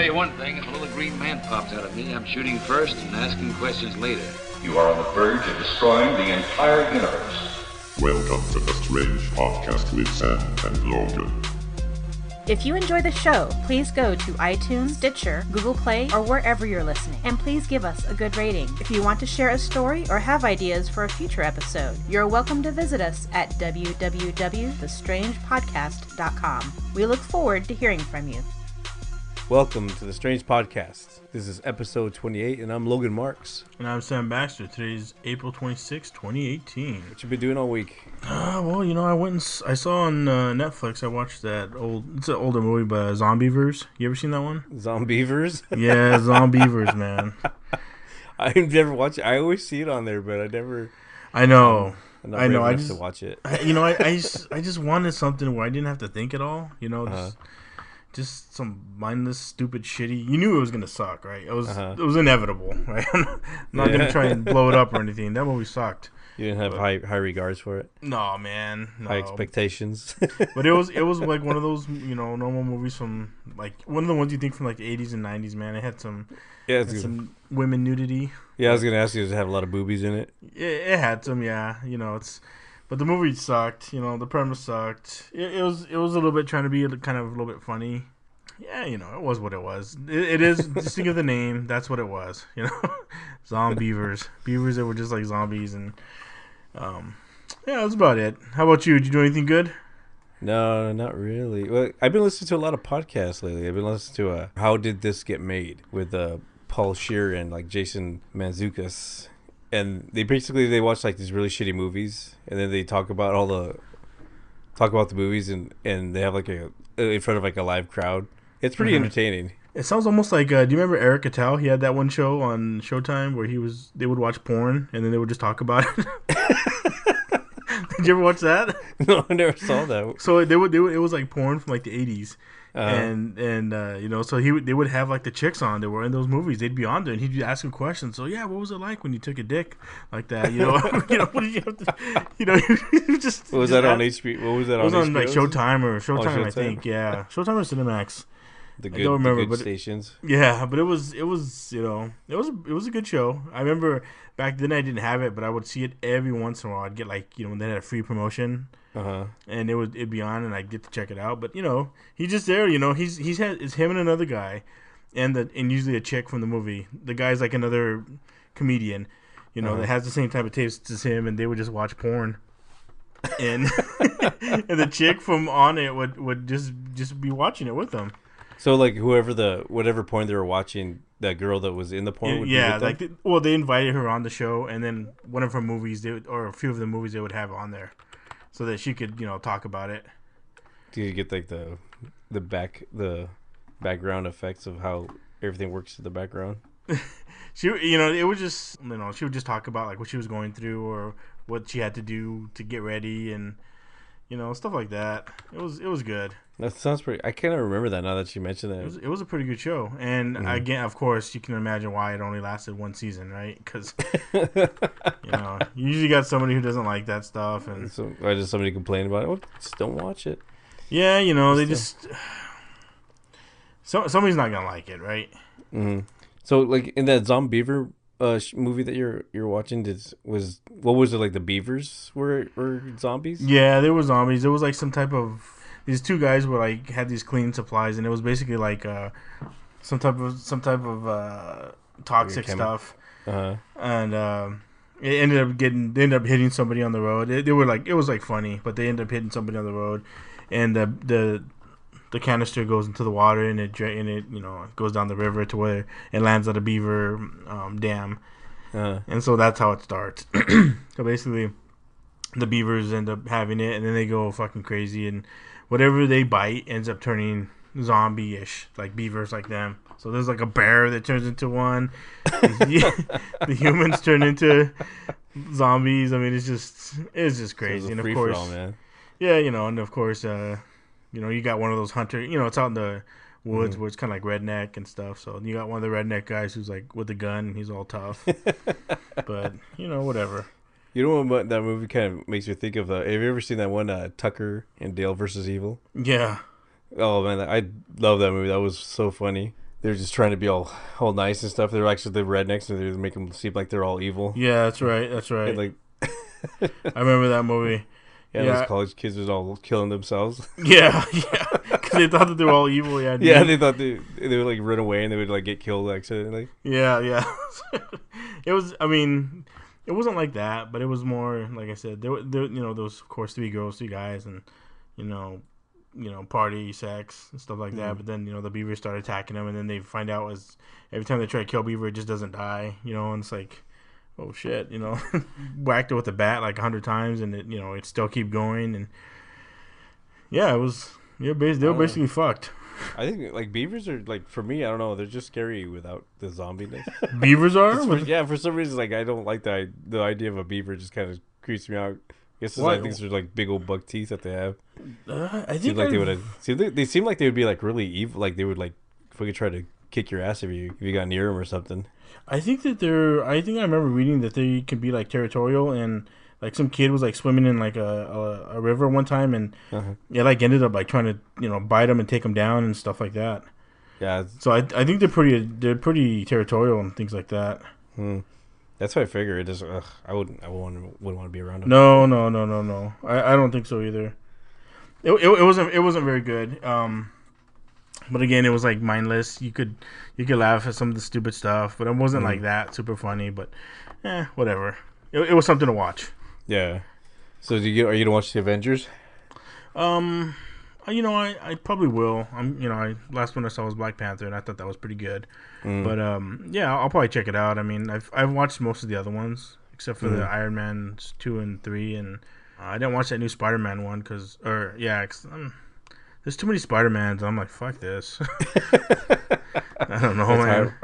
you one thing, if a little green man pops out of me, I'm shooting first and asking questions later. You are on the verge of destroying the entire universe. Welcome to the Strange Podcast with Sam and Logan. If you enjoy the show, please go to iTunes, Stitcher, Google Play, or wherever you're listening, and please give us a good rating. If you want to share a story or have ideas for a future episode, you're welcome to visit us at www.thestrangepodcast.com. We look forward to hearing from you. Welcome to the Strange Podcast. This is episode 28, and I'm Logan Marks. And I'm Sam Baxter. Today's April 26, 2018. What you been doing all week? Well, you know, I saw on Netflix, I watched it's an older movie by Zombievers. You ever seen that one? Zombievers? Yeah, Zombievers, man. I've never watched it. I always see it on there, but I never... I know. I'm not brave enough to watch it. I just wanted something where I didn't have to think at all, you know, just some mindless, stupid, shitty. You knew it was gonna suck, right? It was inevitable, right? I'm not gonna try and blow it up or anything. That movie sucked. You didn't have high regards for it? No, man. No. High expectations. But it was like one of those, you know, normal movies from like one of the ones you think from like the 80s and 90s. Man, it had some women nudity. Yeah, I was gonna ask you, does it have a lot of boobies in it? It had some, yeah. You know, but the movie sucked. You know, the premise sucked. It was a little bit trying to be kind of a little bit funny. Yeah, you know, it was what it was. It is, just think of the name, that's what it was, you know? Zombievers. Beavers that were just like zombies, and, yeah, that's about it. How about you? Did you do anything good? No, not really. Well, I've been listening to a lot of podcasts lately. I've been listening to How Did This Get Made with Paul Scheer and like Jason Mantzoukas. And they watch like these really shitty movies, and then they talk about the movies, and they have like in front of like a live crowd. It's pretty entertaining. It sounds almost like, do you remember Eric Attell? He had that one show on Showtime where they would watch porn and then they would just talk about it. Did you ever watch that? No, I never saw that. So it was like porn from like the 80s. And you know, so they would have like the chicks on that were in those movies. They'd be on there, and he'd ask them questions. So yeah, what was it like when you took a dick like that? You know, what did you have to? You know, just. What was that on HBO? What was that on? It was on like Showtime or Showtime, I think. Yeah, Showtime or Cinemax. I don't remember, but stations. Yeah, but it was you know, it was a good show. I remember back then I didn't have it, but I would see it every once in a while. I'd get like, you know, when they had a free promotion. And it'd be on, and I'd get to check it out. But you know, he's just there. You know, it's him and another guy, and usually a chick from the movie. The guy's like another comedian, you know, that has the same type of taste as him, and they would just watch porn. And and the chick from on it would just be watching it with them. So like whatever porn they were watching, that girl that was in the porn would be with them? They invited her on the show, and then one of her movies or a few of the movies they would have on there, so that she could, you know, talk about it. Do you get like the background effects of how everything works in the background? She, you know, it was just, you know, she would just talk about like what she was going through or what she had to do to get ready, and you know, stuff like that. It was good. That sounds pretty. I kind of remember that now that you mentioned that. It was a pretty good show, and again, of course, you can imagine why it only lasted one season, right? Because you know, you usually got somebody who doesn't like that stuff, and or just somebody complain about it. Well, just don't watch it. Yeah, you know, somebody's not gonna like it, right? Mm-hmm. So, like in that Zombiever movie that you're watching, what was it like? The beavers were zombies? Yeah, they were zombies. It was like some type of. These two guys were like had these cleaning supplies, and it was basically like some type of toxic stuff. And they ended up hitting somebody on the road. It was like funny, but they ended up hitting somebody on the road, and the canister goes into the water, and it you know, goes down the river to where it lands at a beaver dam, and so that's how it starts. So basically, the beavers end up having it, and then they go fucking crazy, and whatever they bite ends up turning zombie-ish, like beavers like them. So there's like a bear that turns into one. The humans turn into zombies. I mean, it's just crazy. So and of course, man. Yeah, you know, and of course, you know, you got one of those hunters. You know, it's out in the woods where it's kind of like redneck and stuff. So you got one of the redneck guys who's like with a gun. He's all tough, but you know, whatever. You know what that movie kind of makes me think of? Have you ever seen that one, Tucker and Dale versus Evil? Yeah. Oh man, I love that movie. That was so funny. they're just trying to be all nice and stuff. They're actually the rednecks, and they make them seem like they're all evil. Yeah, that's right. That's right. And like, I remember that movie. yeah, those college kids was all killing themselves. Yeah, because they thought that they were all evil. Yeah, yeah, they thought they would like run away and they would like get killed accidentally. Yeah. It was. I mean, it wasn't like that, but it was more like I said. There was of course 3 girls, 3 guys, and party, sex, and stuff like that. But then the beaver started attacking them, and then they find out every time they try to kill beaver, it just doesn't die. And it's like, oh shit, whacked it with a bat like 100 times, and it still keep going, and yeah, it was. They were basically fucked. I think like beavers are like, for me, I don't know, they're just scary without the zombiness. Beavers are? For some reason, like I don't like the idea of a beaver. Just kind of creeps me out. I guess I think they're like big old buck teeth that they have. I think they seem like they would be like really evil. Like they would like fucking try to kick your ass if you got near them or something. I think I remember reading that they can be like territorial, and like some kid was like swimming in like a river one time, and it like ended up like trying to bite him and take him down and stuff like that. Yeah. So I think they're pretty territorial and things like that. That's what I figure. It just I wouldn't want to be around them. No. I don't think so either. It wasn't very good. But again, it was like mindless. You could laugh at some of the stupid stuff, but it wasn't like that super funny. But whatever. It was something to watch. Yeah. So are you gonna watch the Avengers? I probably will. Last one I saw was Black Panther, and I thought that was pretty good. But yeah, I'll probably check it out. I mean, I've watched most of the other ones except for the Iron Man 2 and 3, and I didn't watch that new Spider-Man one because there's too many Spider-Mans. I'm like, fuck this. I don't know, man.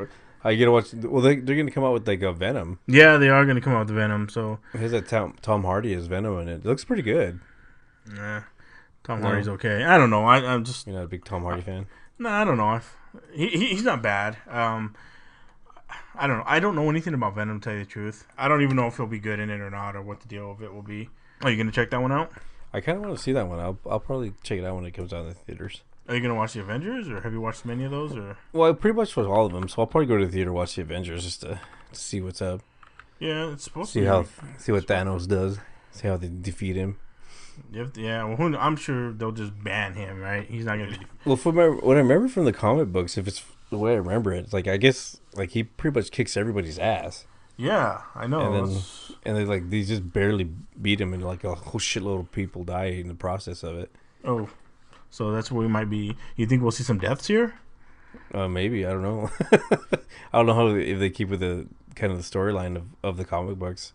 I get to watch. Well, they're going to come out with like a Venom. Yeah, they are going to come out with Venom. So here's that Tom Hardy as Venom in it. It looks pretty good. Nah, Tom Hardy's okay. I don't know. I'm just you're not a big Tom Hardy fan. No, I don't know. He's not bad. I don't know. I don't know anything about Venom, to tell you the truth. I don't even know if he'll be good in it or not, or what the deal of it will be. Are you going to check that one out? I kind of want to see that one. I'll probably check it out when it comes out in the theaters. Are you going to watch the Avengers, or have you watched many of those? Or well, I pretty much watched all of them, so I'll probably go to the theater and watch the Avengers just to see what's up. Yeah, it's supposed to see what Thanos does, see how they defeat him. Yeah, well, I'm sure they'll just ban him, right? He's not going to. Well, what I remember from the comic books, if it's the way I remember it, it's like I guess like he pretty much kicks everybody's ass. Yeah, I know. And then like they just barely beat him, and like a whole shitload of people die in the process of it. Oh. So that's where we might be. You think we'll see some deaths here? Maybe. I don't know. I don't know if they keep with the kind of the storyline of the comic books.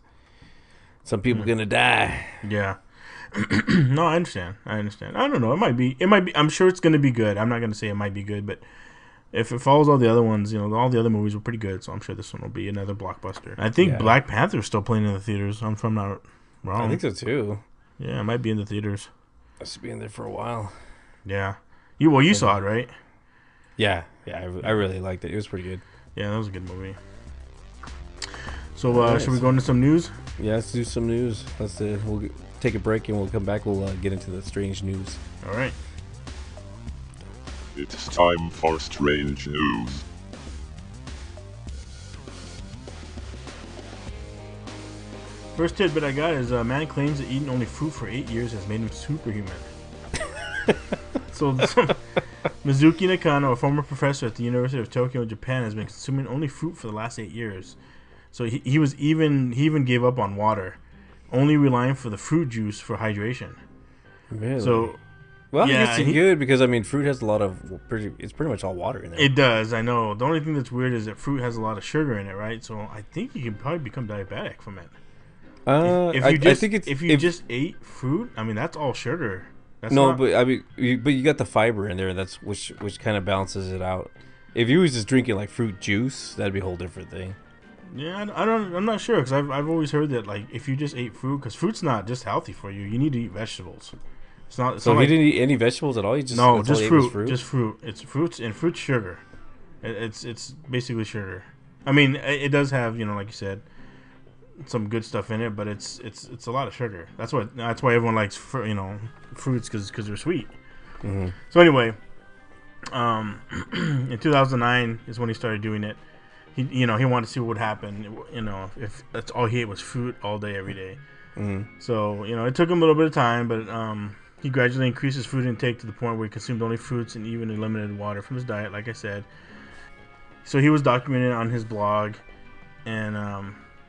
Some people gonna die. Yeah. No, I understand. I don't know. It might be. I'm sure it's gonna be good. I'm not gonna say it might be good, but if it follows all the other ones, all the other movies were pretty good. So I'm sure this one will be another blockbuster. I think Black Panther is still playing in the theaters. If I'm not wrong. I think so too. Yeah, it might be in the theaters. It's been there for a while. Yeah. You saw it, right? Yeah. I really liked it. It was pretty good. Yeah, that was a good movie. So, should we go into some news? Yeah, let's do some news. We'll take a break, and we'll come back. We'll get into the strange news. All right. It's time for strange news. First tidbit I got is a man claims that eating only fruit for 8 years has made him superhuman. So, Mizuki Nakano, a former professor at the University of Tokyo, Japan, has been consuming only fruit for the last 8 years. So he even gave up on water, only relying for the fruit juice for hydration. Really? So, well, yeah, it's good because I mean, fruit has a lot of it's pretty much all water in there. It does, I know. The only thing that's weird is that fruit has a lot of sugar in it, right? So I think you can probably become diabetic from it. If you just ate fruit, I mean, that's all sugar. But you got the fiber in there. That's which kind of balances it out. If you was just drinking like fruit juice, that'd be a whole different thing. Yeah, I'm not sure because I've always heard that like if you just ate fruit, because fruit's not just healthy for you. You need to eat vegetables. It's not. So he didn't eat any vegetables at all. Just fruit. Just fruit. It's fruits and fruit's sugar. It's basically sugar. I mean, it does have like you said, some good stuff in it, but it's a lot of sugar. That's why everyone likes fruits because they're sweet. Mm-hmm. So anyway, In 2009 is when he started doing it. He wanted to see what would happen. If that's all he ate was fruit all day, every day. Mm-hmm. So it took him a little bit of time, but he gradually increased his food intake to the point where he consumed only fruits and even eliminated water from his diet, like I said. So he was documented on his blog, and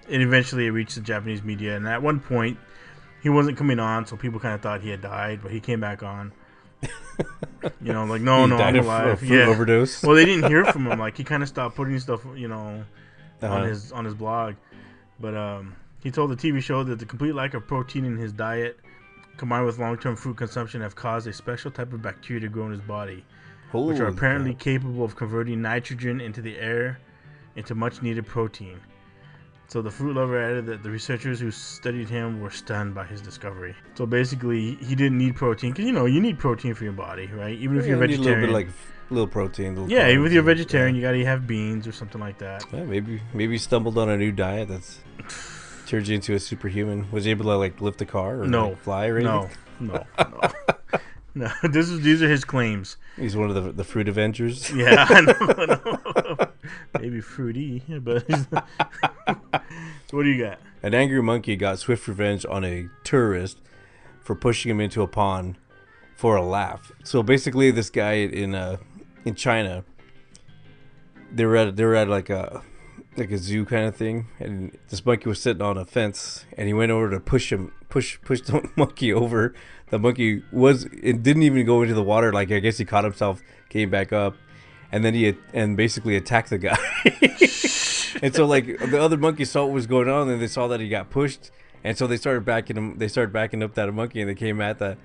it eventually reached the Japanese media. And at one point, he wasn't coming on, so people kind of thought he had died, but he came back on. No, I'm alive. Fruit overdose. Well, they didn't hear from him. Like, he kind of stopped putting stuff, Uh-huh. on his blog. But he told the TV show that the complete lack of protein in his diet, combined with long-term fruit consumption, have caused a special type of bacteria to grow in his body, which are apparently capable of converting nitrogen into the air into much-needed protein. So the fruit lover added that the researchers who studied him were stunned by his discovery. So basically, he didn't need protein because you need protein for your body, right? Even if you're vegetarian, a little bit little protein. Even if you're vegetarian, you gotta have beans or something like that. Yeah, maybe he stumbled on a new diet that's turned you into a superhuman. Was he able to lift a car or fly or anything? No. No, these are his claims. He's one of the fruit Avengers. Yeah, I know. Maybe fruity, but so what do you got? An angry monkey got swift revenge on a tourist for pushing him into a pond for a laugh. So basically, this guy in China, they were at like a zoo kind of thing, and this monkey was sitting on a fence, and he went over to push the monkey over. The monkey didn't even go into the water. Like, I guess he caught himself, came back up, and then basically attacked the guy. And so the other monkeys saw what was going on, and they saw that he got pushed, and so they started backing him. They started backing up that monkey, and they came at the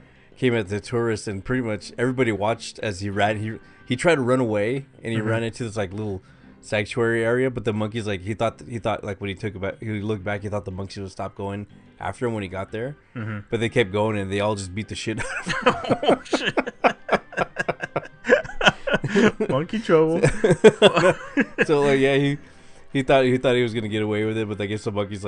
tourist, and pretty much everybody watched as he ran. He tried to run away, and he ran into this little sanctuary area, but the monkeys he thought when he looked back, he thought the monkeys would stop going after him when he got there, but they kept going, and they all just beat the shit out of him. Oh, shit. Monkey trouble. So he thought he was gonna get away with it, but I guess the monkeys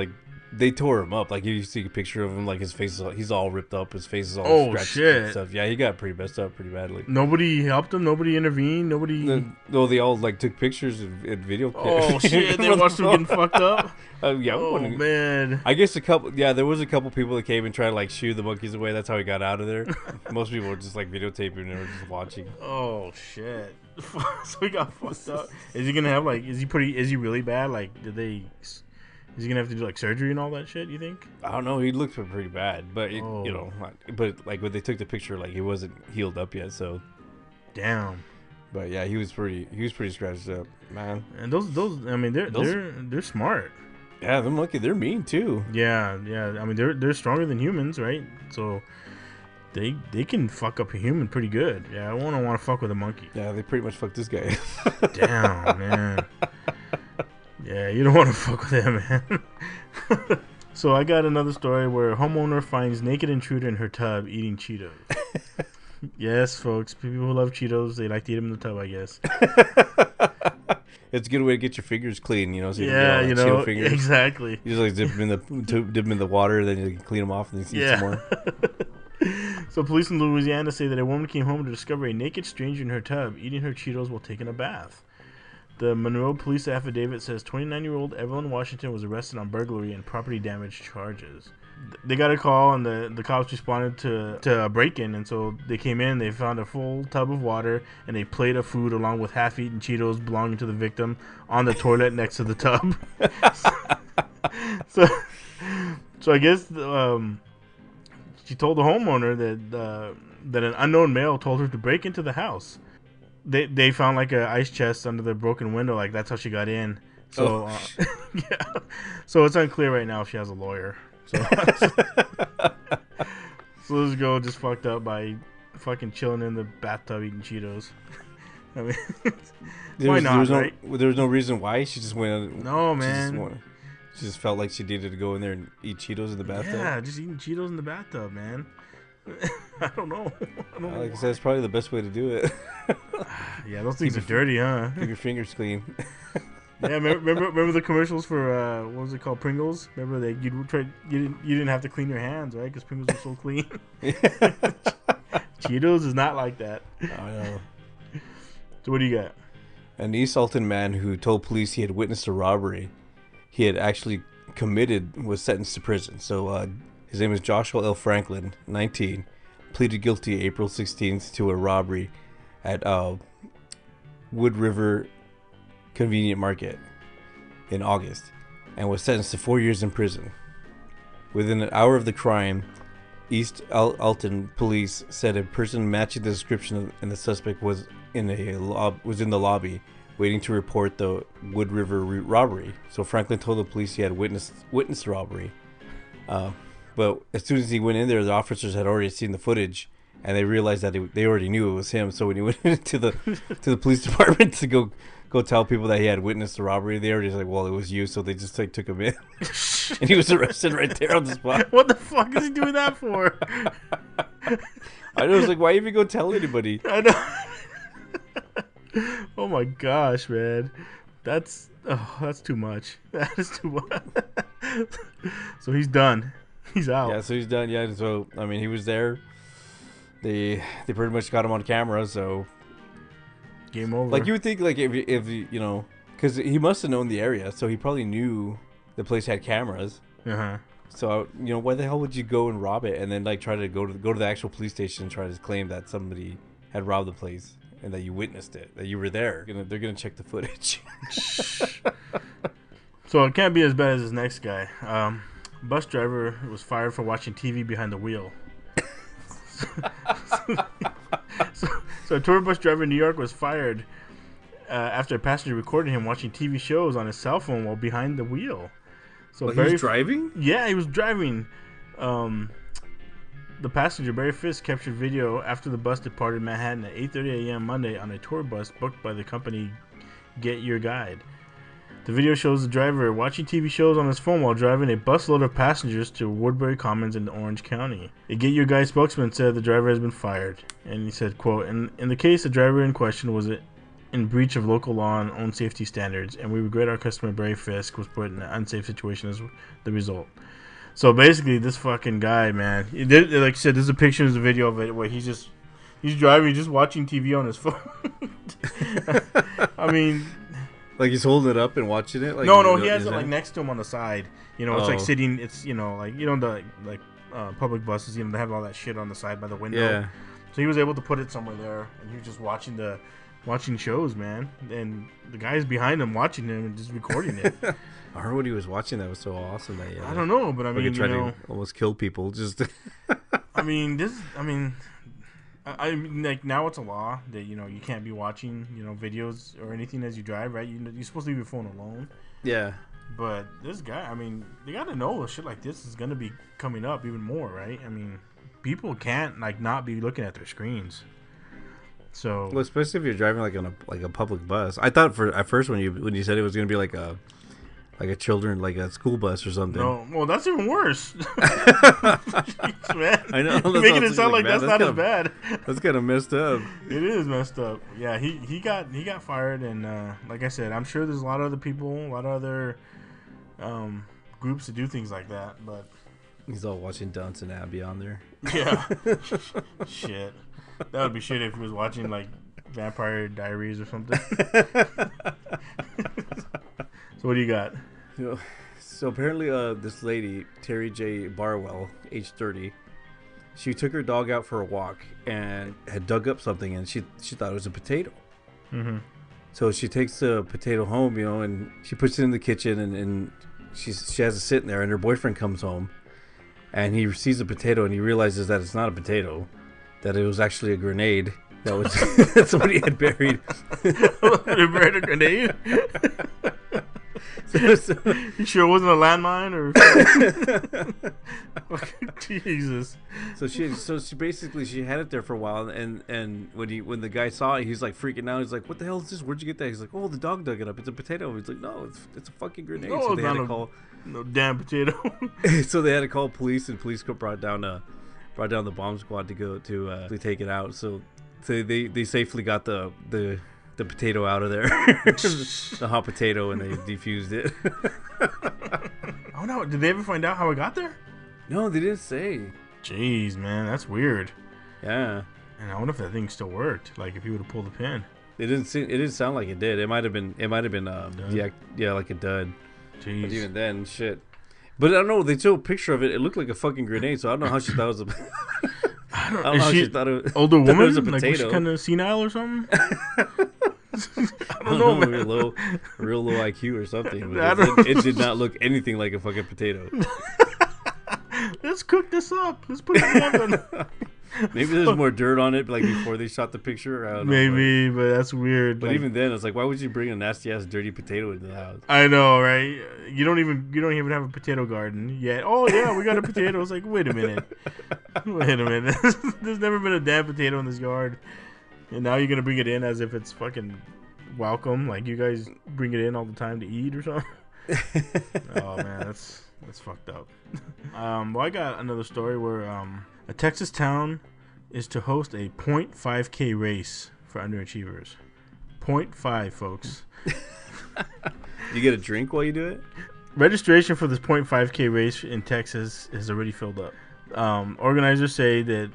they tore him up. You see a picture of him, his face he's all ripped up, his face is all scratched and stuff. Yeah, he got pretty messed up pretty badly. Nobody helped him, nobody intervened, nobody. No, they all took pictures and video. Oh shit! They watched him getting fucked up. Yeah. Oh man. I guess there was a couple people that came and tried to shoo the monkeys away. That's how he got out of there. Most people were just videotaping and they were just watching. Oh shit! So he got fucked up. Is he gonna have is he really bad? Is he gonna have to do surgery and all that shit? You think? I don't know. He looked pretty bad, but when they took the picture, he wasn't healed up yet. So, damn. But yeah, he was pretty scratched up, man. And those I mean, they're smart. Yeah, the monkey, they're mean too. Yeah. I mean, they're stronger than humans, right? So they can fuck up a human pretty good. Yeah, I wouldn't want to fuck with a monkey. Yeah, they pretty much fucked this guy. Damn, man. Yeah, you don't want to fuck with him, man. So I got another story where a homeowner finds naked intruder in her tub eating Cheetos. Yes, folks, people who love Cheetos, they like to eat them in the tub, I guess. It's a good way to get your fingers clean, so you yeah, can get all that Cheeto fingers. Exactly. You just dip them in the water, then you can clean them off and then eat some more. So police in Louisiana say that a woman came home to discover a naked stranger in her tub eating her Cheetos while taking a bath. The Monroe police affidavit says 29-year-old Evelyn Washington was arrested on burglary and property damage charges. They got a call, and the cops responded to a break-in, and so they came in, they found a full tub of water and a plate of food along with half-eaten Cheetos belonging to the victim on the toilet next to the tub. So I guess she told the homeowner that an unknown male told her to break into the house. They found a ice chest under the broken window. That's how she got in. So yeah. So it's unclear right now if she has a lawyer. So this girl just fucked up by fucking chilling in the bathtub eating Cheetos. I mean, why not? There was no reason why. She just went. No, man. She just felt like she needed to go in there and eat Cheetos in the bathtub. Yeah, just eating Cheetos in the bathtub, man. I don't know. Like I said, it's probably the best way to do it. Yeah, those things are dirty, huh? Keep your fingers clean. Yeah, remember the commercials for what was it called, Pringles? Remember that you didn't have to clean your hands, right? Because Pringles are so clean. Cheetos is not like that. I know. So what do you got? An East Alton man who told police he had witnessed a robbery he had actually committed was sentenced to prison. So his name is Joshua L. Franklin, 19, pleaded guilty April 16th to a robbery at Wood River Convenient Market in August and was sentenced to 4 years in prison. Within an hour of the crime, East Alton police said a person matching the description and the suspect was in the lobby waiting to report the Wood River robbery. So Franklin told the police he had witnessed the robbery. But as soon as he went in there, the officers had already seen the footage, and they realized that they already knew it was him. So when he went into the police department to go tell people that he had witnessed the robbery, they already like, well, it was you. So they just like took him in, and he was arrested right there on the spot. What the fuck is he doing that for? I was like, why even go tell anybody? I know. Oh my gosh, man, that's too much. That is too much. So he's done. He's out. Yeah, so he's done. Yeah, so I mean, he was there. They pretty much got him on camera. So game over. Like you would think, like if you know, because he must have known the area, so he probably knew the place had cameras. So you know, why the hell would you go and rob it and then like try to go to the actual police station and try to claim that somebody had robbed the place and that you witnessed it, that you were there? They're gonna check the footage. So it can't be as bad as this next guy. Bus driver was fired for watching TV behind the wheel. So a tour bus driver in New York was fired after a passenger recorded him watching TV shows on his cell phone while behind the wheel. So he was driving? Yeah, he was driving. The passenger, Barry Fisk, captured video after the bus departed Manhattan at 8:30 a.m. Monday on a tour bus booked by the company Get Your Guide. The video shows the driver watching TV shows on his phone while driving a busload of passengers to Woodbury Commons in Orange County. A Get Your Guide spokesman said the driver has been fired, and he said, quote, in the case, the driver in question was in breach of local law and own safety standards, and we regret our customer Barry Fisk was put in an unsafe situation as the result. So basically, this fucking guy, man, like I said, there's a picture, there's a video of it where he's driving, just watching TV on his phone. I mean, like he's holding it up and watching it. Like, no, he has it like next to him on the side. You know, it's like sitting. It's like the public buses. You know, they have all that shit on the side by the window. Yeah. So he was able to put it somewhere there, and he was just watching shows, man. And the guy's behind him watching him and just recording it. I heard what he was watching. That was so awesome. That I don't know, but I mean, to almost kill people. Just. I mean, like now it's a law that you can't be watching videos or anything as you drive, right? You're supposed to leave your phone alone. Yeah. But this guy, I mean, they got to know shit like this is gonna be coming up even more, right? I mean, people can't like not be looking at their screens. So, well, especially if you're driving like a public bus. I thought at first when you said it was gonna be like a children, like a school bus or something. No, well, that's even worse. Jeez, man. I know. You're making it sound like that's not as bad. That's kind of messed up. It is messed up. Yeah, he got fired, and like I said, I'm sure there's a lot of other people, a lot of other groups that do things like that. But he's all watching Downton Abbey on there. Yeah. Shit. That would be shit if he was watching like Vampire Diaries or something. So what do you got? So apparently this lady, Terry J. Barwell, age 30, she took her dog out for a walk and had dug up something, and she thought it was a potato. Mm-hmm. So she takes the potato home, and she puts it in the kitchen, and she has it sitting there, and her boyfriend comes home, and he sees the potato, and he realizes that it's not a potato, that it was actually a grenade. That was somebody had buried. They buried a grenade? So, you sure it wasn't a landmine or Jesus? So she basically had it there for a while, and when the guy saw it, he's like freaking out. He's like, "What the hell is this? Where'd you get that?" He's like, "Oh, the dog dug it up. It's a potato." He's like, "No, it's a fucking grenade." No, so they had to call no damn potato. So they had to call police, and police brought down the bomb squad to go to take it out. So they safely got the potato out of there, the hot potato, and they defused it. Oh no! Did they ever find out how it got there? No, they didn't say. Jeez, man, that's weird. Yeah. And I wonder if that thing still worked. Like if he would have pulled the pin. It didn't sound like it did. It might have been like a dud. Jeez. But even then, shit. But I don't know. They showed a picture of it. It looked like a fucking grenade. So I don't know how she thought it was a. I don't know how she thought it. Older woman, was a potato. like was she kind of senile or something? I don't know, man. Real low IQ or something. It did not look anything like a fucking potato. Let's cook this up. Let's put it in the oven. Maybe there's more dirt on it, like before they shot the picture. I don't know. Maybe, but that's weird. But even then, it's like, why would you bring a nasty ass dirty potato into the house? I know, right? You don't even have a potato garden yet. Oh yeah, we got a potato. It's like, wait a minute. There's never been a damn potato in this yard, and now you're gonna bring it in as if it's fucking welcome. Like you guys bring it in all the time to eat or something. Oh man, that's fucked up. Well, I got another story where a Texas town is to host a 0.5K race for underachievers. 0.5, folks. You get a drink while you do it? Registration for this 0.5K race in Texas is already filled up. Organizers say that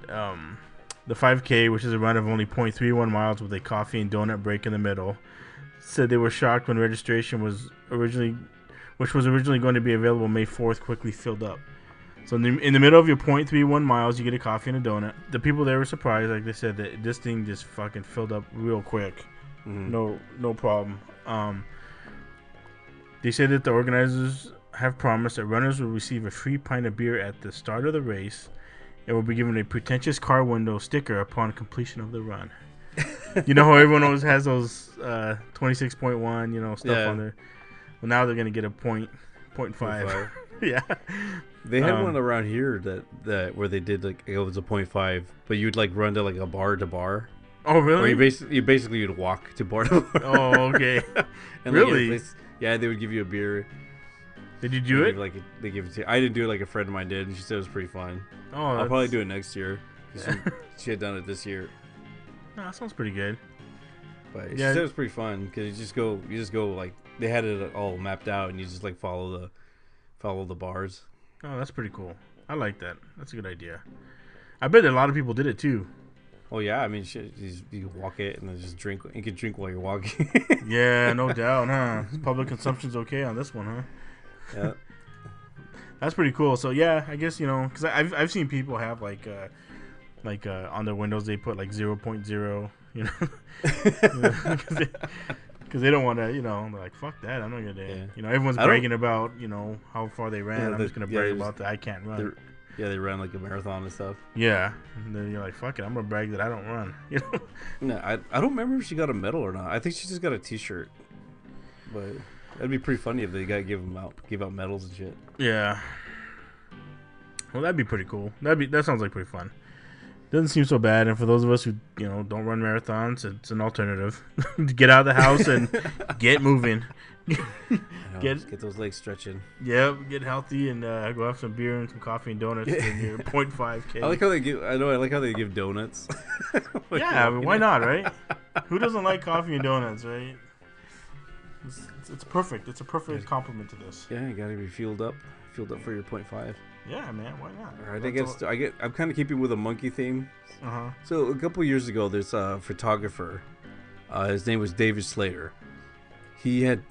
the 5K, which is a run of only 0.31 miles with a coffee and donut break in the middle, said they were shocked when registration was originally going to be available May 4th, quickly filled up. So in the middle of your 0.31 miles, you get a coffee and a donut. The people there were surprised, like they said, that this thing just fucking filled up real quick. Mm-hmm. No problem. They said that the organizers have promised that runners will receive a free pint of beer at the start of the race and will be given a pretentious car window sticker upon completion of the run. You know how everyone always has those 26.1, stuff on there? Well, now they're going to get a 0.5. Yeah. They had one around here that where they did like it was a 0.5, but you'd like run to like a bar to bar. Oh really? Or you basically you'd walk to bar to bar. Oh okay. And really? Yeah, they would give you a beer. Did you do it? They give it to you. I didn't do it like a friend of mine did, and she said it was pretty fun. Oh, I'll probably do it next year. She had done it this year. Oh, that sounds pretty good. But she said it was pretty fun because you just go like they had it all mapped out, and you just like follow the bars. Oh, that's pretty cool. I like that. That's a good idea. I bet that a lot of people did it too. Oh yeah, I mean, shit, you walk it and then just drink. You can drink while you're walking. Yeah, no doubt, huh? Public consumption's okay on this one, huh? Yeah. That's pretty cool. So yeah, I guess because I've seen people have like on their windows they put like 0.0, because they don't want to, they're like, fuck that, I'm not gonna do it. Yeah. Everyone's bragging about how far they ran. I'm just gonna brag about that I can't run. They ran like a marathon and stuff. Yeah, and then you're like, fuck it, I'm gonna brag that I don't run. No, I don't remember if she got a medal or not. I think she just got a T-shirt. But that'd be pretty funny if they give out medals and shit. Yeah. Well, that'd be pretty cool. That sounds like pretty fun. Doesn't seem so bad, and for those of us who don't run marathons, it's an alternative. Get out of the house and get moving. Get those legs stretching. Yeah, get healthy and go have some beer and some coffee and donuts in your 0.5K. I like how they give donuts. Yeah, I mean, why not, right? Who doesn't like coffee and donuts, right? It's perfect. It's a perfect compliment to this. Yeah, you gotta be fueled up for your 0.5. Yeah, man, why not? All right, I'm kind of keeping with a monkey theme. So a couple years ago, there's a photographer. His name was David Slater. He had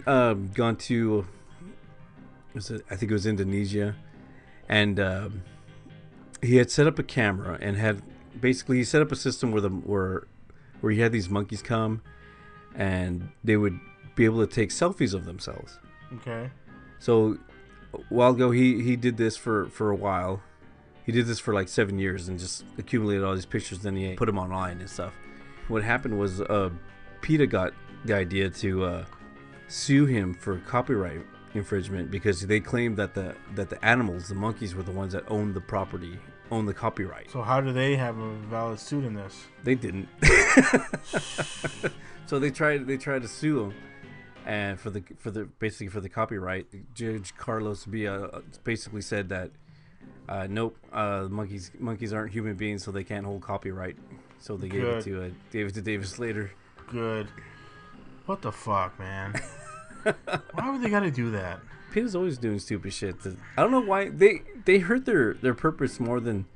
gone to, I think it was Indonesia, and he had set up a camera and he set up a system where he had these monkeys come, and they would be able to take selfies of themselves. Okay. So a while ago, he did this for a while. He did this for like 7 years and just accumulated all these pictures. Then he put them online and stuff. What happened was PETA got the idea to sue him for copyright infringement because they claimed that the animals, the monkeys, were the ones that owned the property, owned the copyright. So how do they have a valid suit in this? They didn't. So they tried to sue him. And for the copyright, Judge Carlos Villa basically said that nope, monkeys aren't human beings, so they can't hold copyright. So they gave it to David Slater. Good. What the fuck, man? Why would they gotta do that? PETA's always doing stupid shit. I don't know why they hurt their purpose more than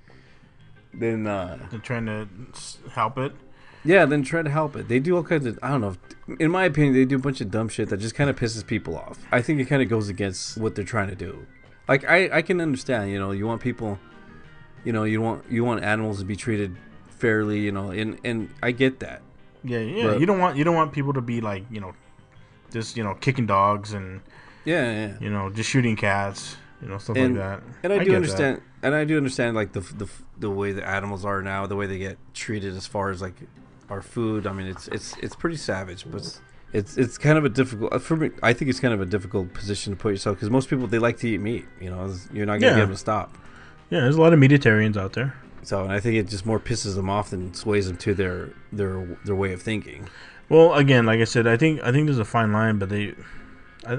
trying to help it. Yeah, then try to help it. They do all kinds of, I don't know. In my opinion, they do a bunch of dumb shit that just kind of pisses people off. I think it kind of goes against what they're trying to do. Like, I can understand, you want people, you want animals to be treated fairly, and I get that. Yeah. But, you don't want people to be like, just kicking dogs and just shooting cats, stuff like that. And I do understand. That. And I do understand like the way the animals are now, the way they get treated as far as like our food. I mean, it's pretty savage, but it's kind of a difficult for me. I think it's kind of a difficult position to put yourself because most people they like to eat meat. You're not gonna get them to stop. Yeah, there's a lot of meatitarians out there. So, and I think it just more pisses them off than sways them to their way of thinking. Well, again, like I said, I think there's a fine line, but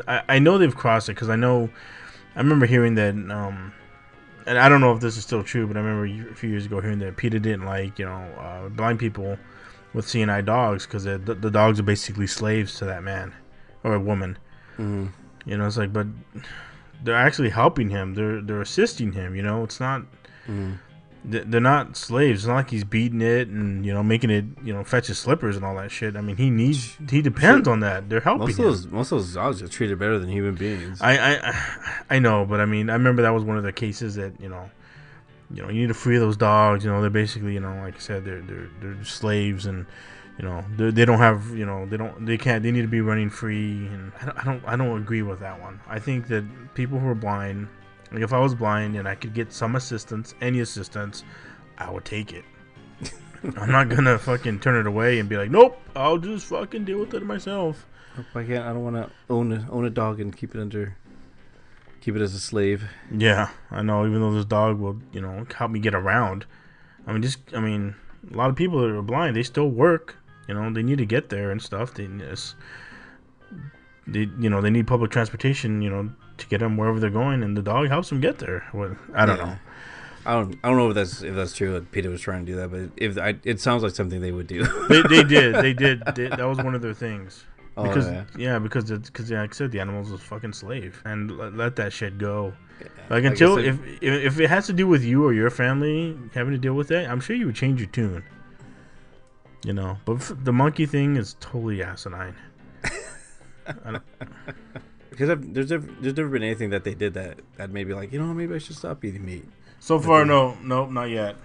I know they've crossed it because I remember hearing that, and I don't know if this is still true, but I remember a few years ago hearing that PETA didn't like, blind people with seeing eye dogs because the dogs are basically slaves to that man or a woman. Mm-hmm. It's like, but they're actually helping him. They're assisting him. It's not. Mm-hmm. They're not slaves. It's not like he's beating it and making it fetch his slippers and all that shit. I mean, he depends on that. They're helping him. Most of those dogs are treated better than human beings. I know, but I mean, I remember that was one of the cases that you need to free those dogs. They're basically like I said, they're slaves and they don't have they need to be running free. And I don't agree with that one. I think that people who are blind. Like if I was blind and I could get some assistance, any assistance, I would take it. I'm not gonna fucking turn it away and be like, nope, I'll just fucking deal with it myself. I can't. I don't want to own a dog and keep it as a slave. Yeah, I know. Even though this dog will, help me get around. I mean, a lot of people that are blind, they still work. They need to get there and stuff. They need public transportation. To get them wherever they're going, and the dog helps them get there. Well, I don't know. I don't know if that's true. That PETA was trying to do that, but it sounds like something they would do. They did. That was one of their things. Because because like I said, the animal's a fucking slave, and let that shit go. Yeah. Like until if it has to do with you or your family having to deal with that, I'm sure you would change your tune. But the monkey thing is totally asinine. Because there's never been anything that they did that made me like, maybe I should stop eating meat. So far, no, not yet.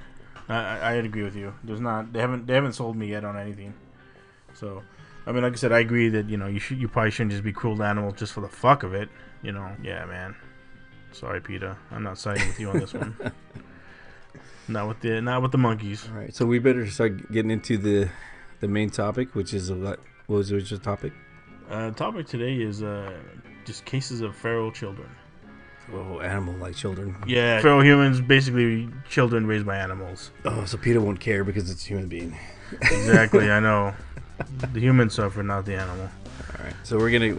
I agree with you. There's not. They haven't sold me yet on anything. So, I mean, like I said, I agree that you probably shouldn't just be cruel to animals just for the fuck of it. Yeah, man. Sorry, PETA. I'm not siding with you on this one. Not with the monkeys. All right, so we better start getting into the main topic, which is what was your topic? Topic today is just cases of feral children. Oh, animal-like children. Yeah, feral humans, basically children raised by animals. Oh, so PETA won't care because it's a human being. Exactly, I know. The humans suffer, not the animal. All right, so we're gonna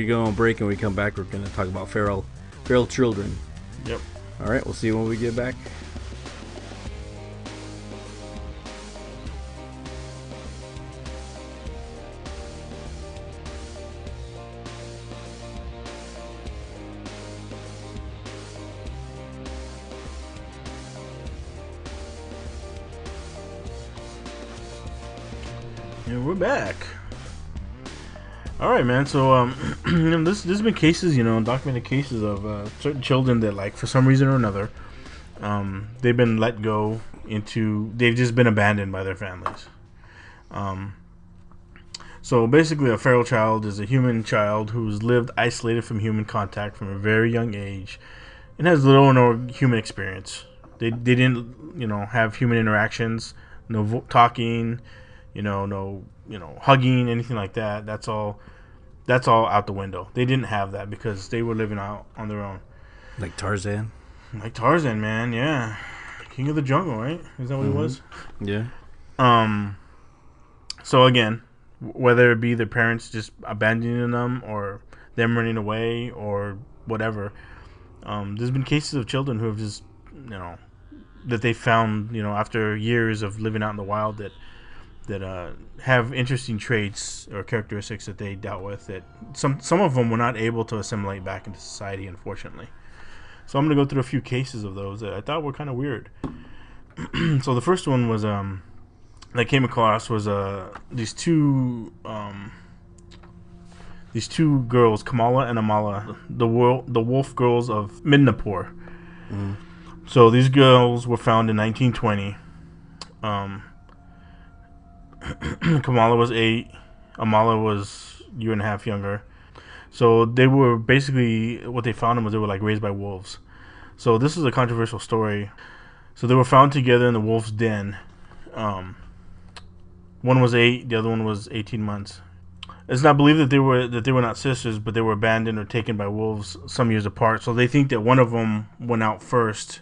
go on break and we come back. We're gonna talk about feral children. Yep. All right, we'll see you when we get back. And we're back. All right, man. So, there's been cases, documented cases of certain children that, like, for some reason or another, they've been let go they've just been abandoned by their families. So basically, a feral child is a human child who's lived isolated from human contact from a very young age, and has little or no human experience. They didn't, have human interactions, no talking. No, hugging, anything like that. That's all out the window. They didn't have that because they were living out on their own. Like Tarzan? Like Tarzan, man, yeah. King of the jungle, right? Is that what he was? Yeah. So again, whether it be their parents just abandoning them or them running away or whatever, there's been cases of children who have just, that they found, after years of living out in the wild that have interesting traits or characteristics that they dealt with that some of them were not able to assimilate back into society, unfortunately. So I'm going to go through a few cases of those that I thought were kind of weird. So the first one was I came across was these two girls, Kamala and Amala, the wolf girls of Midnapore. So these girls were found in 1920. Kamala was 8. Amala was a year and a half younger. So they were basically, what they found them was they were like raised by wolves. So this is a controversial story. So they were found together in the wolf's den. One was 8, the other one was 18 months. It's not believed that they were not sisters, but they were abandoned or taken by wolves some years apart. So they think that one of them went out first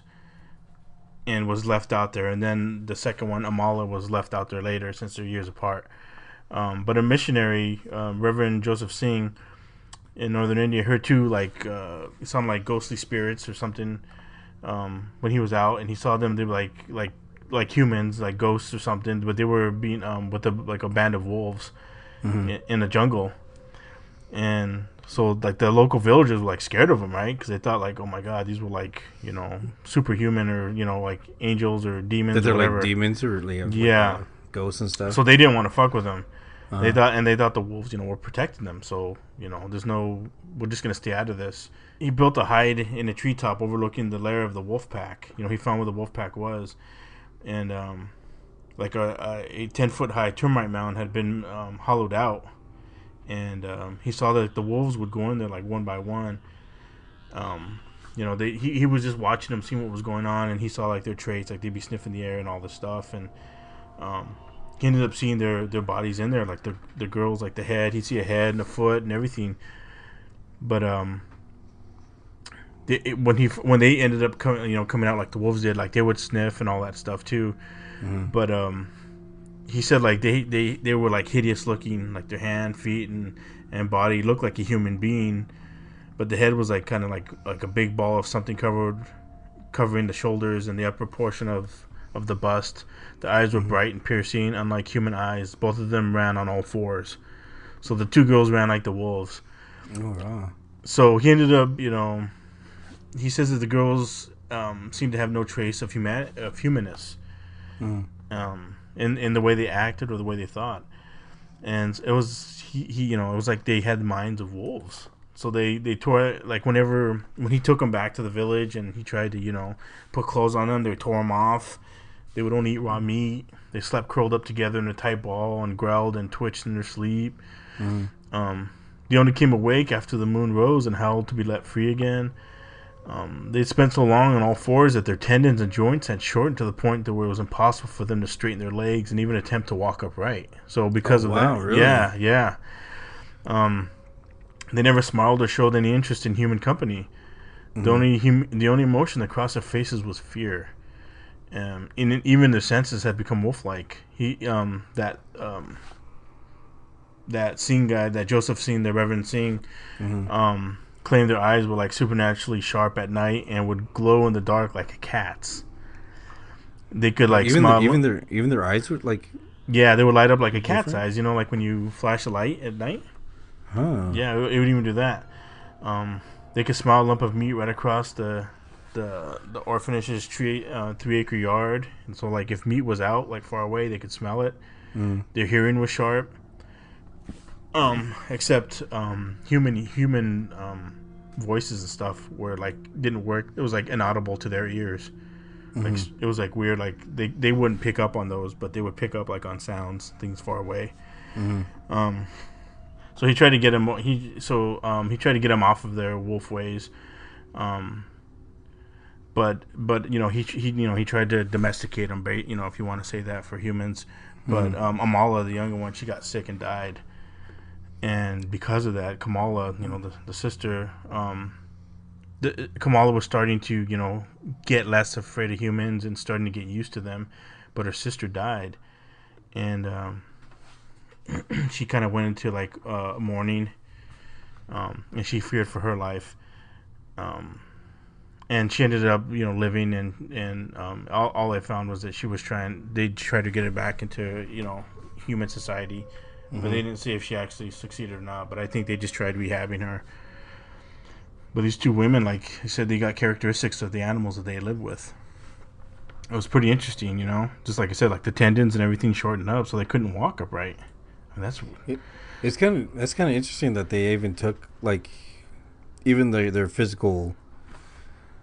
and was left out there, and then the second one, Amala, was left out there later since they're years apart. But a missionary, Reverend Joseph Singh, in northern India, heard two sound like ghostly spirits or something when he was out, and he saw them. They were like humans, like ghosts or something, but they were being with a band of wolves in the jungle. And so like the local villagers were like scared of them, right? Because they thought like, oh my god, these were like, you know, superhuman, or, you know, like angels or demons. That they're or whatever. Like demons or ghosts and stuff. So they didn't want to fuck with them. They thought the wolves, you know, were protecting them. So, you know, we're just gonna stay out of this. He built a hide in a treetop overlooking the lair of the wolf pack. You know, he found where the wolf pack was, and like a 10-foot high termite mound had been hollowed out. And he saw that the wolves would go in there like one by one. You know, he was just watching them, seeing what was going on, and he saw like their traits, like they'd be sniffing the air and all this stuff. And he ended up seeing their bodies in there, like the girls, like the head. He'd see a head and a foot and everything. But when they ended up coming out like the wolves did, like they would sniff and all that stuff too. But he said like they were like hideous looking, like their hand, feet, and body looked like a human being, but the head was like kind of like a big ball of something covering the shoulders and the upper portion of the bust. The eyes were bright and piercing, unlike human eyes. Both of them ran on all fours. So the two girls ran like the wolves. Oh wow. So he ended up, you know, he says that the girls seemed to have no trace of humanness. In the way they acted or the way they thought, and it was he it was like they had the minds of wolves. So they tore, like when he took them back to the village and he tried to, you know, put clothes on them, they tore them off. They would only eat raw meat. They slept curled up together in a tight ball and growled and twitched in their sleep. They only came awake after the moon rose and howled to be let free again. They'd spent so long on all fours that their tendons and joints had shortened to the point where it was impossible for them to straighten their legs and even attempt to walk upright. So because of that, really? Yeah. They never smiled or showed any interest in human company. The only emotion that crossed their faces was fear. Even their senses had become wolf-like. That Singh guy, that Joseph Singh, the Reverend Singh, claimed their eyes were like supernaturally sharp at night and would glow in the dark like a cat's. They could like smile. Even their eyes would like. Yeah, they would light up like a cat's eyes. You know, like when you flash a light at night. Huh. Yeah, it would even do that. They could smell a lump of meat right across the orphanage's 3-acre yard, and so like if meat was out like far away, they could smell it. Their hearing was sharp. Except human voices and stuff were like didn't work. It was like inaudible to their ears. Like it was like weird. Like they wouldn't pick up on those, but they would pick up like on sounds, things far away. So he tried to get him. He tried to get him off of their wolf ways. But you know he tried to domesticate them. You know, if you want to say that for humans. But Amala, the younger one, she got sick and died. And because of that, Kamala, you know, the sister, Kamala was starting to, you know, get less afraid of humans and starting to get used to them. But her sister died, and she kind of went into like mourning, and she feared for her life. And she ended up, you know, living, and all they found was that they tried to get her back into, you know, human society. But they didn't see if she actually succeeded or not. But I think they just tried rehabbing her. But these two women, like I said, they got characteristics of the animals that they lived with. it was pretty interesting, just like I said, like the tendons and everything shortened up so they couldn't walk upright. And that's kind of interesting that they even took like even their physical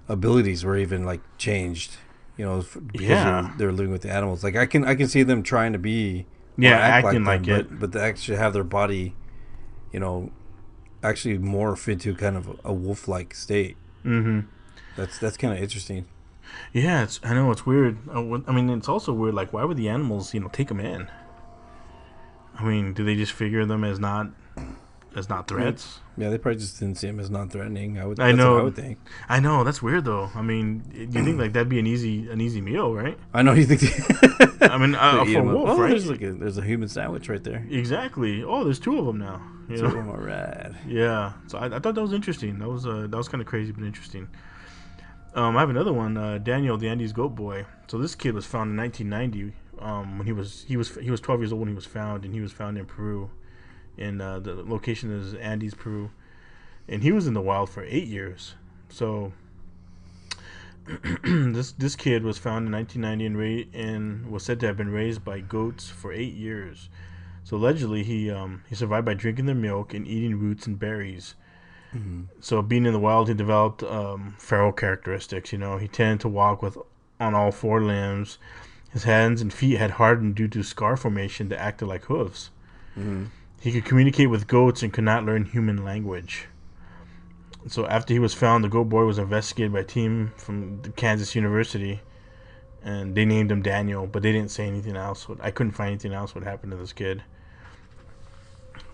abilities were even like changed, because they're living with the animals. Like I can see them trying to be acting like it, but they actually have their body, actually morph into kind of a wolf-like state. Mm-hmm. That's kind of interesting. Yeah, I know it's weird. I mean, it's also weird. Like, why would the animals, take them in? I mean, do they just figure them as not threats? Yeah, they probably just didn't see them as non-threatening. I know. That's what I would think. I know that's weird though. I mean, you think like that'd be an easy meal, right? I know you think. I mean, for a wolf, right? There's a human sandwich right there. Exactly. Oh, there's two of them now. Two of them are rad. Yeah. So I thought that was interesting. That was kind of crazy, but interesting. I have another one. Daniel, the Andes goat boy. So this kid was found in 1990. When he was 12 years old when he was found, and he was found in Peru. In the location is Andes, Peru, and he was in the wild for 8 years. So this kid was found in 1990 and was said to have been raised by goats for 8 years. So allegedly he survived by drinking their milk and eating roots and berries. Mm-hmm. So being in the wild, he developed feral characteristics. He tended to walk on all four limbs. His hands and feet had hardened due to scar formation that acted like hooves. Mm-hmm. He could communicate with goats and could not learn human language. So after he was found, the goat boy was investigated by a team from the Kansas University, and they named him Daniel, but they didn't say anything else. I couldn't find anything else what happened to this kid.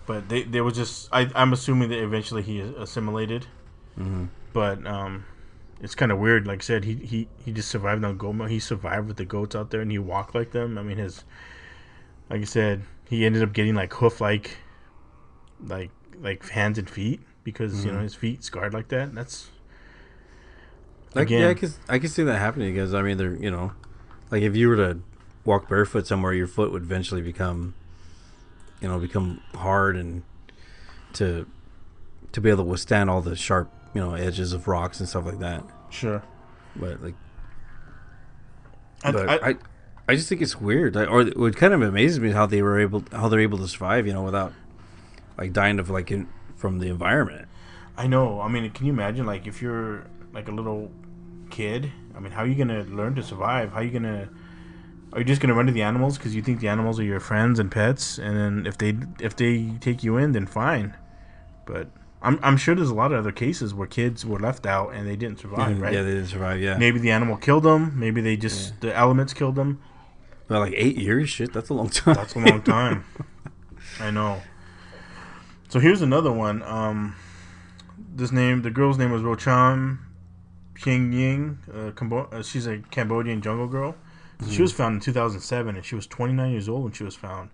But they was just I'm assuming that eventually he assimilated. Mm-hmm. But it's kind of weird. Like I said, he just survived on goat milk. He survived with the goats out there, and he walked like them. I mean, like I said, he ended up getting like hoof-like hands and feet because his feet scarred like that. That's again, yeah, I can see that happening because I mean they're like if you were to walk barefoot somewhere, your foot would eventually become hard and to be able to withstand all the sharp edges of rocks and stuff like that. Sure, but like, I just think it's weird. Or what kind of amazes me is how they're able to survive, without like dying of from the environment. I know. I mean, can you imagine like if you're like a little kid? I mean, how are you gonna learn to survive? Are you just gonna run to the animals because you think the animals are your friends and pets? And then if they take you in, then fine. But I'm sure there's a lot of other cases where kids were left out and they didn't survive, right? Yeah, they didn't survive. Yeah. Maybe the animal killed them. Maybe they just the elements killed them. Well, like 8 years, shit. That's a long time. That's a long time. I know. So here's another one. The girl's name was Rocham Pyongyang. She's a Cambodian jungle girl. So she was found in 2007, and she was 29 years old when she was found.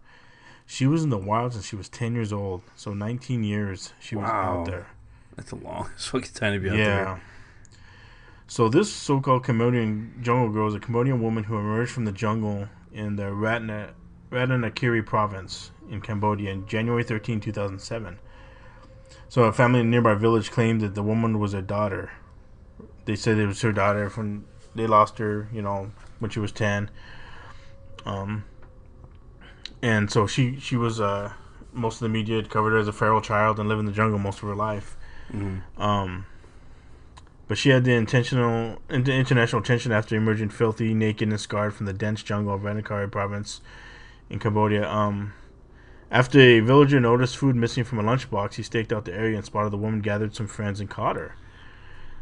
She was in the wild since she was 10 years old. So 19 years she was out there. That's a long fucking time to be out there. Yeah. So this so-called Cambodian jungle girl is a Cambodian woman who emerged from the jungle in the Ratanakiri province in Cambodia in January 13, 2007. So a family in a nearby village claimed that the woman was her daughter. They said it was her daughter from they lost her, when she was 10. And so she was most of the media had covered her as a feral child and lived in the jungle most of her life. Mm-hmm. But she had the international attention after emerging filthy, naked, and scarred from the dense jungle of Ratanakiri province in Cambodia. After a villager noticed food missing from a lunchbox, he staked out the area and spotted the woman, gathered some friends, and caught her.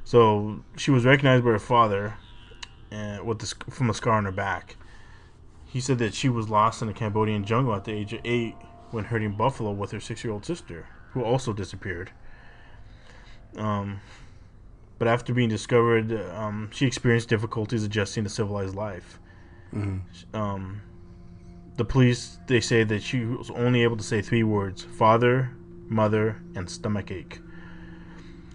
So she was recognized by her father from a scar on her back. He said that she was lost in the Cambodian jungle at the age of 8 when herding buffalo with her 6-year-old sister, who also disappeared. But after being discovered, she experienced difficulties adjusting to civilized life. Mm-hmm. The police, they say that she was only able to say 3 words: father, mother, and stomachache.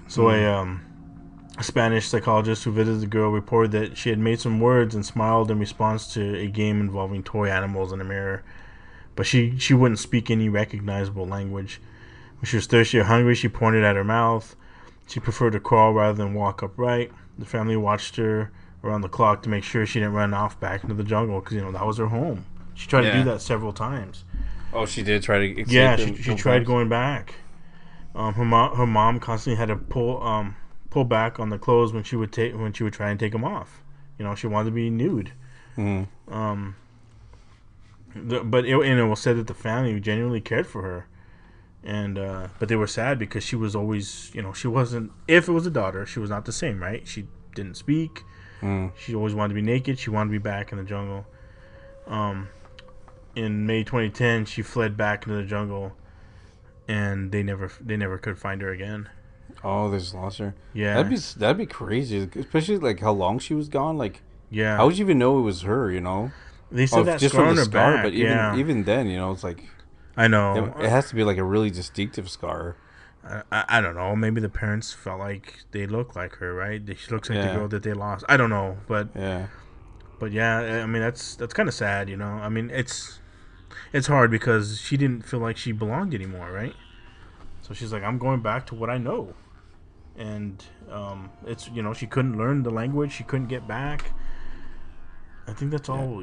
So a Spanish psychologist who visited the girl reported that she had made some words and smiled in response to a game involving toy animals in a mirror. But she wouldn't speak any recognizable language. When she was thirsty or hungry, she pointed at her mouth. She preferred to crawl rather than walk upright. The family watched her around the clock to make sure she didn't run off back into the jungle because that was her home. She tried to do that several times. Oh, she did try to escape. Yeah, she tried going back. Her mom constantly had to pull back on the clothes when she would try and take them off. She wanted to be nude. Mm-hmm. But it was said that the family genuinely cared for her, and but they were sad because she was always, she wasn't. If it was a daughter, she was not the same, right? She didn't speak. She always wanted to be naked. She wanted to be back in the jungle. In May 2010, she fled back into the jungle, and they never could find her again. Oh, they just lost her. Yeah, that'd be crazy, especially like how long she was gone. Like, yeah, how would you even know it was her? They said that just scar on her back, but even then, it's like, I know it has to be like a really distinctive scar. I don't know. Maybe the parents felt like they look like her, right? She looks like the girl that they lost. I don't know, but yeah. I mean, that's kind of sad, I mean, it's hard because she didn't feel like she belonged anymore, right? So she's like, I'm going back to what I know, and it's she couldn't learn the language, she couldn't get back. I think that's all.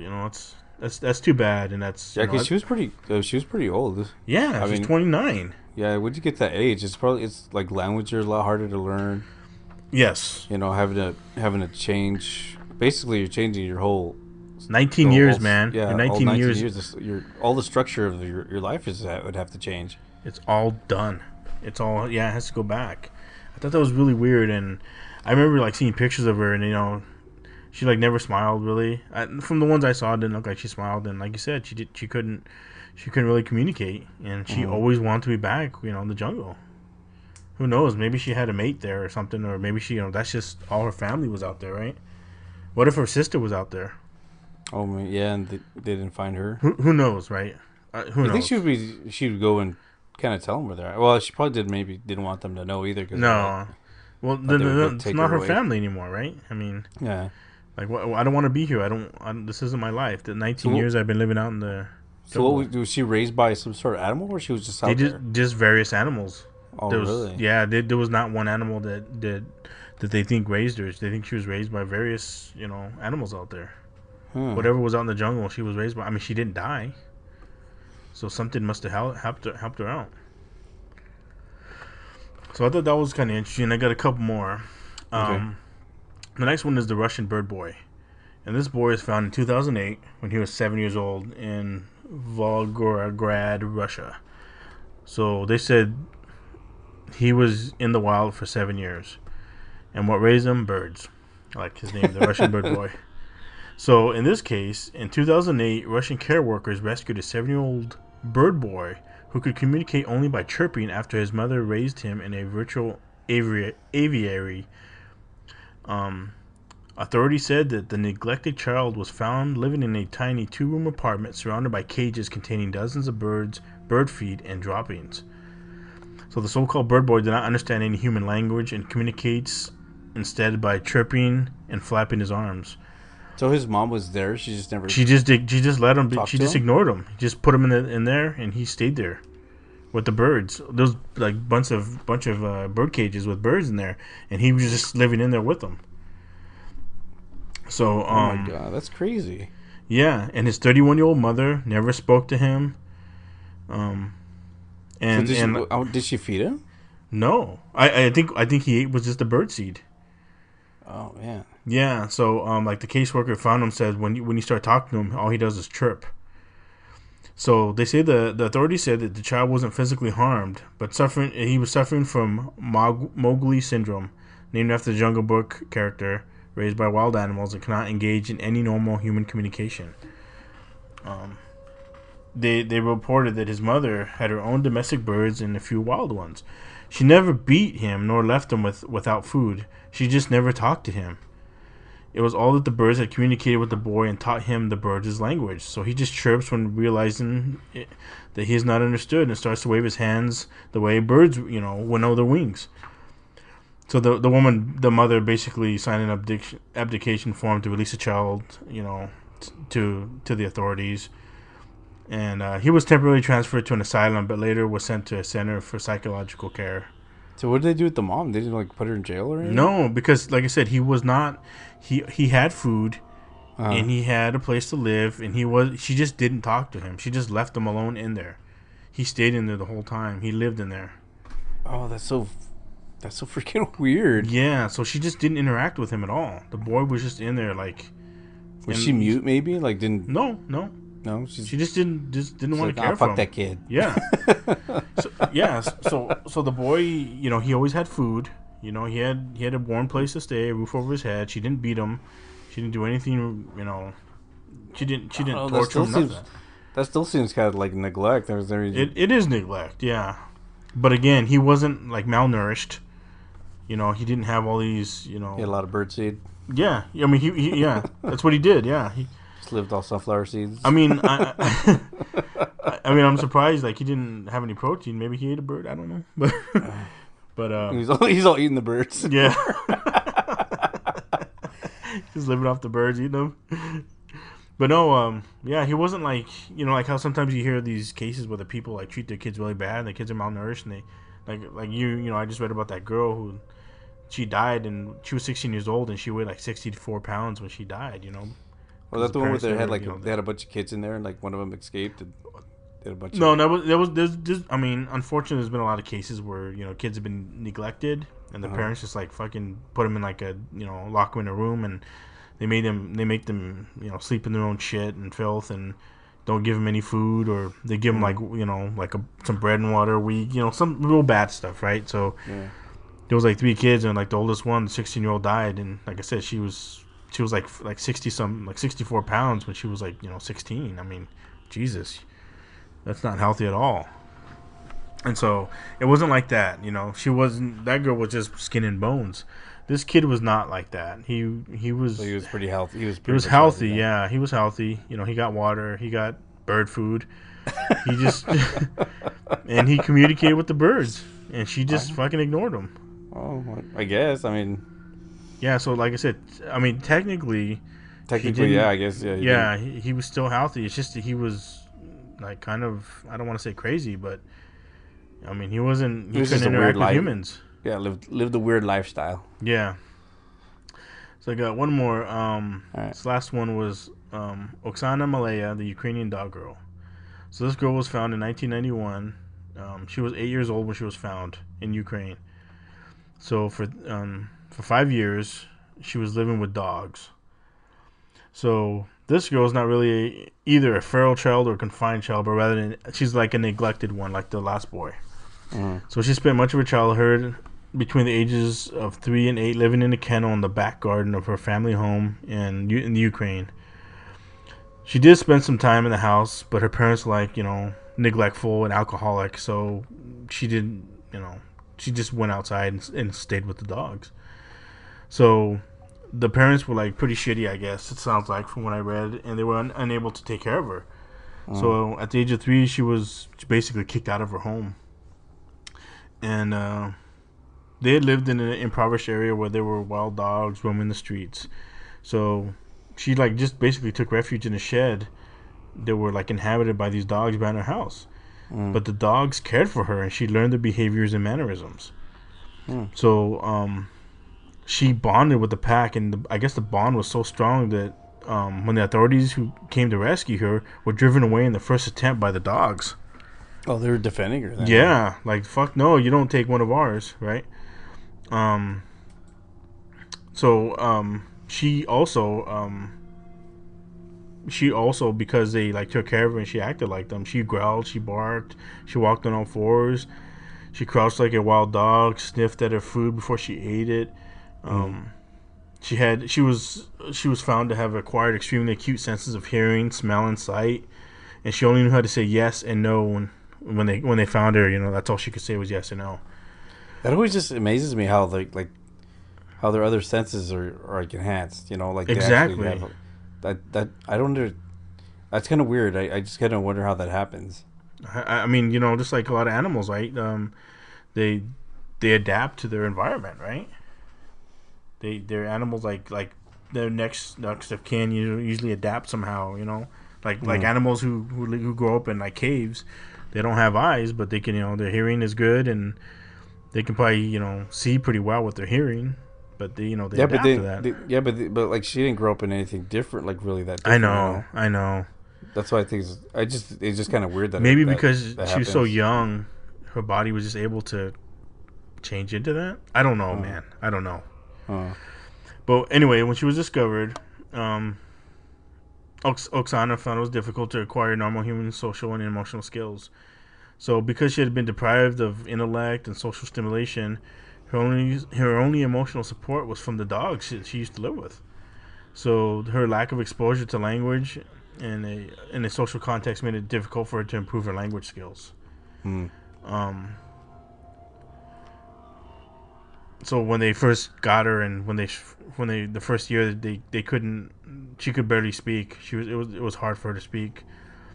That's too bad, and that's because she was pretty old. Yeah, she's 29. Yeah, once you get that age, it's like language are a lot harder to learn. Yes, having to change. Basically, you're changing your whole 19 years, man. Yeah, your 19 years. All the structure of your life would have to change. It's all done. It's all it has to go back. I thought that was really weird, and I remember like seeing pictures of her, and she like never smiled really. From the ones I saw, it didn't look like she smiled, and like you said, she couldn't really communicate, and she always wanted to be back, in the jungle. Who knows? Maybe she had a mate there or something, or maybe she, that's just all her family was out there, right? What if her sister was out there? Oh yeah, and they didn't find her. Who knows, right? Who knows? I think she would go and kind of tell them where they're at. Well, she probably didn't want them to know either. No, well, it's not her family anymore, right? I mean, yeah. Like, I don't want to be here. This isn't my life. The 19 years I've been living out in the. So, was she raised by some sort of animal, or she was just out there? Just various animals. Oh, really? Yeah, there was not one animal that they think raised her. They think she was raised by various, animals out there. Whatever was out in the jungle, she was raised by. I mean, she didn't die, so something must have helped her out. So I thought that was kind of interesting. I got a couple more. Okay. The next one is the Russian bird boy, and this boy was found in 2008 when he was 7 years old in Volgograd, Russia. So they said he was in the wild for 7 years, and what raised him? Birds. I like his name, the Russian bird boy. So in this case, in 2008, Russian care workers rescued a 7-year-old bird boy who could communicate only by chirping after his mother raised him in a virtual aviary. Authorities said that the neglected child was found living in a tiny 2-room apartment surrounded by cages containing dozens of birds, bird feed, and droppings. So the so-called bird boy did not understand any human language and communicates instead by chirping and flapping his arms. So his mom was there. She just never. She just let him. She just ignored him. Just put him in there, and he stayed there with the birds. Those like bunch of bird cages with birds in there, and he was just living in there with them. So, oh my god, that's crazy. Yeah, and his 31-year-old mother never spoke to him. Did she feed him? No, I think he ate was just the bird seed. Oh man. Yeah, so like the caseworker found him, said when you start talking to him, all he does is chirp. So they say the authorities said that the child wasn't physically harmed, but he was suffering from Mowgli syndrome, named after the Jungle Book character, raised by wild animals and cannot engage in any normal human communication. They reported that his mother had her own domestic birds and a few wild ones. She never beat him nor left him without food. She just never talked to him. It was all that the birds had communicated with the boy and taught him the birds' language. So he just chirps when realizing that he is not understood and starts to wave his hands the way birds, winnow their wings. So the mother, basically signed an abdication form to release the child, to the authorities. And he was temporarily transferred to an asylum, but later was sent to a center for psychological care. So what did they do with the mom? They didn't like put her in jail or anything? No, because like I said, he was not. He had food, and he had a place to live, and she just didn't talk to him. She just left him alone in there. He stayed in there the whole time. He lived in there. Oh, that's so freaking weird. Yeah, so she just didn't interact with him at all. The boy was just in there, like. Was she mute? Maybe like didn't. No. She just didn't want to care for him. Fuck that kid. Yeah. So the boy, he always had food. He had a warm place to stay, a roof over his head. She didn't beat him. She didn't do anything. She didn't torture him. Nothing. That still seems kind of like neglect. It is neglect, yeah. But again, he wasn't like malnourished. He didn't have all these. He had a lot of birdseed. Yeah, I mean, he that's what he did. Yeah, he just lived off sunflower seeds. I mean, I mean, I'm surprised like he didn't have any protein. Maybe he ate a bird. I don't know, but he's all eating the birds. Yeah, just living off the birds, eating them. But no, yeah, he wasn't like like how sometimes you hear these cases where the people like treat their kids really bad, and the kids are malnourished, and they like I just read about that girl who. She died, and she was 16 years old, and she weighed like 64 pounds when she died. Well, that's the one where they had they had a bunch of kids in there, and like one of them escaped. And they had a bunch. No, there's. I mean, unfortunately, there's been a lot of cases where kids have been neglected, and the parents just like fucking put them in like a lock them in a room, and they make them sleep in their own shit and filth, and don't give them any food, or they give them like some bread and water a week, some real bad stuff, right? So. Yeah. There was like 3 kids, and like the oldest one, the 16-year-old, died, and like I said, she was like 64 pounds when she was like 16. I mean, Jesus, that's not healthy at all. And so it wasn't like that, She wasn't. That girl was just skin and bones. This kid was not like that. He was. So he was pretty healthy. He was healthy. Yeah, he was healthy. He got water. He got bird food. He just and he communicated with the birds, and she just fucking ignored him. Oh, I guess. I mean, yeah. So, like I said, I mean, technically, yeah. I guess, yeah. Yeah, he was still healthy. It's just that he was like kind of. I don't want to say crazy, but I mean, he wasn't. He couldn't interact with humans. Yeah, lived a weird lifestyle. Yeah. So I got one more. This last one was Oksana Malaya, the Ukrainian dog girl. So this girl was found in 1991. She was 8 years old when she was found in Ukraine. So for 5 years, she was living with dogs. So this girl is not really either a feral child or a confined child, but rather she's like a neglected one, like the last boy. So she spent much of her childhood between the ages of 3 and 8 living in a kennel in the back garden of her family home in the Ukraine. She did spend some time in the house, but her parents were neglectful and alcoholic, so she didn't, she just went outside and stayed with the dogs. So the parents were like pretty shitty, I guess it sounds like from what I read, and they were unable to take care of her. So at the age of 3, she was basically kicked out of her home. And they had lived in an impoverished area where there were wild dogs roaming the streets. So she just basically took refuge in a shed that were inhabited by these dogs behind her house. But the dogs cared for her, and she learned their behaviors and mannerisms. So she bonded with the pack, and I guess the bond was so strong that when the authorities who came to rescue her were driven away in the first attempt by the dogs. Oh, they were defending her then. Yeah, fuck no, you don't take one of ours, right? She also, because they took care of her and she acted like them, she growled, she barked, she walked on all fours, she crouched like a wild dog, sniffed at her food before she ate it. She was found to have acquired extremely acute senses of hearing, smell, and sight, and she only knew how to say yes and no when they found her. That's all she could say was yes or no. That always just amazes me how how their other senses are enhanced. Exactly. They that I don't know. That's kind of weird. I just kind of wonder how that happens. I mean, just like a lot of animals, right? They adapt to their environment, right? They're animals like their next of kin usually adapt somehow, like animals who grow up in caves. They don't have eyes, but they can, their hearing is good, and they can probably see pretty well with their hearing, but they they adapt to that. But like she didn't grow up in anything different, like really that different. I know. That's why I think it's just kind of weird that maybe that because that she was so young, her body was just able to change into that. I don't know, man. I don't know. But anyway, when she was discovered, Oksana found it was difficult to acquire normal human social and emotional skills. So because she had been deprived of intellect and social stimulation, her only emotional support was from the dogs she used to live with. So her lack of exposure to language and in a social context made it difficult for her to improve her language skills. So when they first got her, and when they the first year they couldn't, she could barely speak. It was hard for her to speak.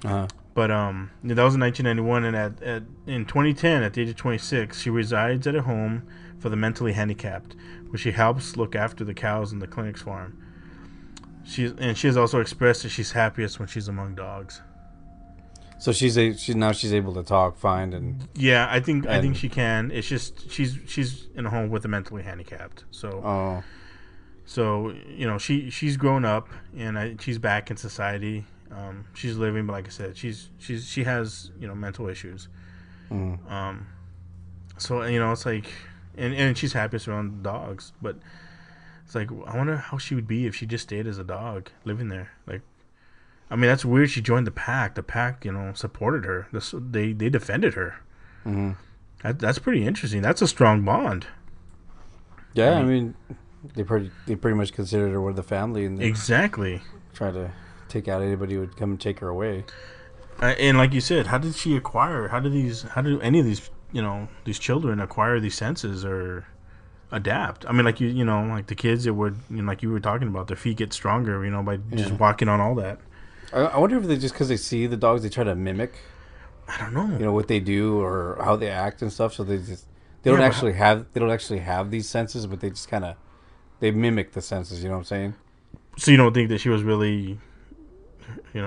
But that was in 1991, and in 2010, at the age of 26, she resides at a home for the mentally handicapped, where she helps look after the cows in the clinic's farm. She has also expressed that she's happiest when she's among dogs. So she's able to talk fine, and yeah, I think she can. It's just she's in a home with the mentally handicapped. So she's grown up, and she's back in society. She's living, but like I said, she has mental issues. So it's like, and she's happiest around dogs, but it's like, I wonder how she would be if she just stayed as a dog living there. Like, I mean, that's weird. She joined the pack. The pack, supported her. They defended her. That's pretty interesting. That's a strong bond. Yeah, I mean, they pretty much considered her one of the family, and exactly try to take out anybody who would come and take her away. And like you said, how did she acquire? How do any of these these children acquire these senses or adapt? I mean, like like the kids that would like you were talking about, their feet get stronger by just walking on all that. I wonder if they just because they see the dogs, they try to mimic. I don't know. What they do or how they act and stuff. So they don't actually have these senses, but they just kind of they mimic the senses. You know what I'm saying? So you don't think that she was really,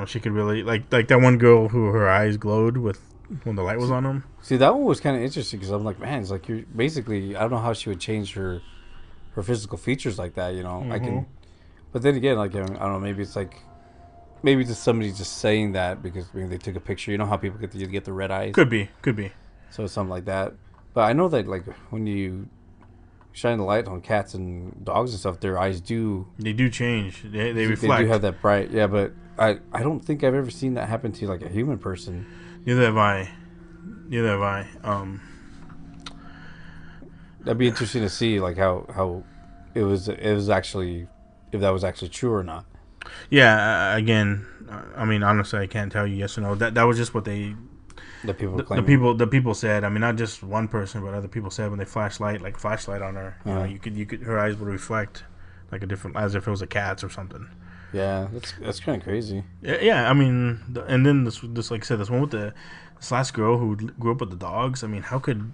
she could really like that one girl who her eyes glowed when the light was on them? See, that one was kind of interesting because I'm like, man, it's like you're basically, I don't know how she would change her physical features like that. I can, but then again, like I don't know, maybe it's like. Maybe just somebody just saying that because they took a picture. You know how people get the red eyes? Could be. So something like that. But I know that like when you shine the light on cats and dogs and stuff, their eyes do... They do change. They reflect. They do have that bright... Yeah, but I don't think I've ever seen that happen to like a human person. Neither have I. That'd be interesting to see like how it was actually... If that was actually true or not. Yeah, again, I mean, honestly, I can't tell you yes or no. That was just what the people said. I mean, not just one person, but other people said when they flashlight on her, you could her eyes would reflect like a different, as if it was a cat's or something. Yeah, that's kind of crazy. Yeah, I mean, and then this like I said, this one with this last girl who grew up with the dogs. I mean, how could...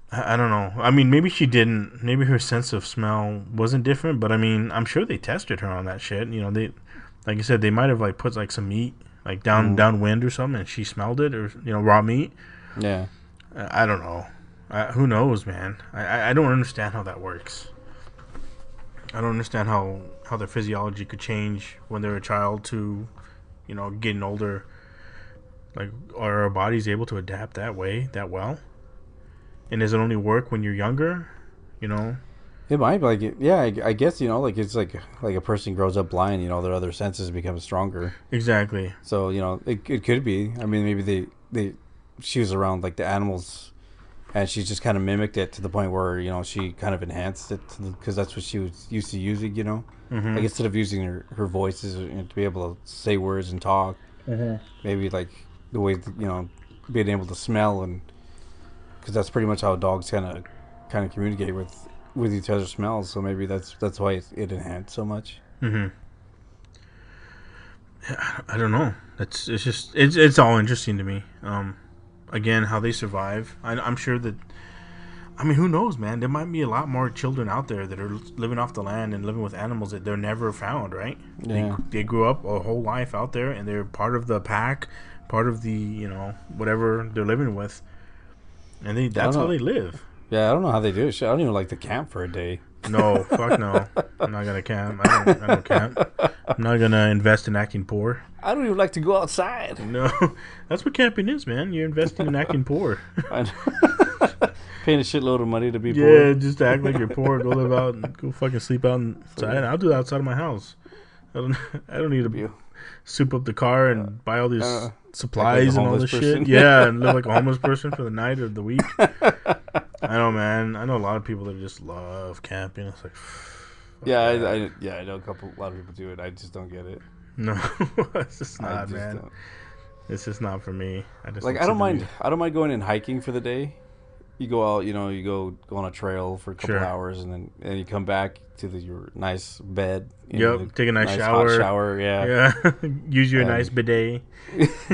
I don't know. I mean, maybe she didn't. Maybe her sense of smell wasn't different. But I mean, I'm sure they tested her on that shit. They, like you said, they might have like put like some meat like downwind or something, and she smelled it, or raw meat. Yeah. I don't know. Who knows, man? I don't understand how that works. I don't understand how their physiology could change when they're a child to, getting older. Like, are our bodies able to adapt that way, that well? And does it only work when you're younger? It might be like it. Yeah, I guess like it's like a person grows up blind. Their other senses become stronger. Exactly. So it could be. I mean, maybe she was around like the animals, and she just kind of mimicked it to the point where she kind of enhanced it because that's what she was used to using. Like instead of using her voices to be able to say words and talk, maybe like the way being able to smell and. Because that's pretty much how dogs kind of communicate with each other's smells. So maybe that's why it enhanced so much. Yeah, I don't know. It's all interesting to me. Again, how they survive. I'm sure that. I mean, who knows, man? There might be a lot more children out there that are living off the land and living with animals that they're never found. Right? Yeah. They grew up a whole life out there, and they're part of the pack, part of the whatever they're living with. And that's how they live. Yeah, I don't know how they do it. Shit, I don't even like to camp for a day. No, fuck no. I'm not gonna camp. I don't camp. I'm not gonna invest in acting poor. I don't even like to go outside. No, that's what camping is, man. You're investing in acting poor. I know. Paying a shitload of money to be poor. Yeah, just to act like you're poor. Go live out and go fucking sleep outside. I'll do that outside of my house. I don't need to soup up the car and buy all these supplies and all this shit. Yeah, and live like a homeless person for the night or the week. I know, man. I know a lot of people that just love camping. It's like, I know a lot of people do it. I just don't get it. No, it's just not, man. Don't. It's just not for me. I don't mind going and hiking for the day. You go out, you go on a trail for a couple hours, and then you come back to your nice bed. Take a nice shower. Hot shower, yeah. Use your nice bidet.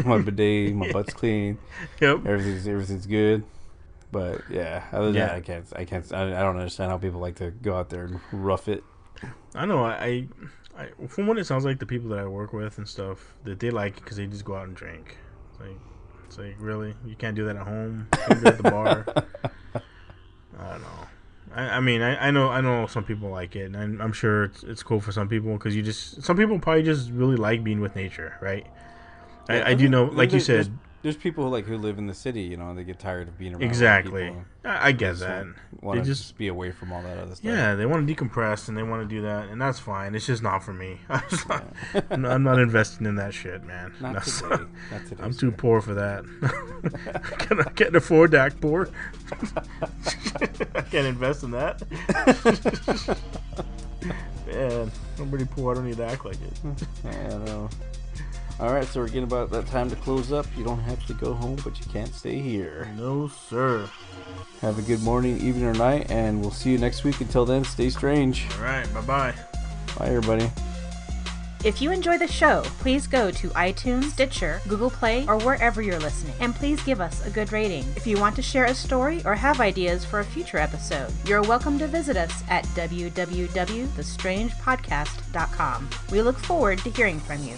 My bidet, my butt's clean. Yep. Everything's good. But yeah, other than that, I can't. I don't understand how people like to go out there and rough it. I know. I from what it sounds like, the people that I work with and stuff, that they like it because they just go out and drink. It's like, really? You can't do that at home? You can't do it at the bar? I don't know. I mean, I know some people like it, and I'm sure it's cool for some people because some people probably just really like being with nature, right? I do know, like you said. There's people who live in the city, and they get tired of being around. Exactly. People. I get that. They just be away from all that other stuff. Yeah, they want to decompress and they want to do that, and that's fine. It's just not for me. I'm not investing in that shit, man. Not today. I'm too poor for that. I can't afford to act poor. I can't invest in that. Man, I'm pretty poor. I don't need to act like it. I don't know. All right, so we're getting about that time to close up. You don't have to go home, but you can't stay here. No, sir. Have a good morning, evening, or night, and we'll see you next week. Until then, stay strange. All right, bye-bye. Bye, everybody. If you enjoy the show, please go to iTunes, Stitcher, Google Play, or wherever you're listening, and please give us a good rating. If you want to share a story or have ideas for a future episode, you're welcome to visit us at www.thestrangepodcast.com. We look forward to hearing from you.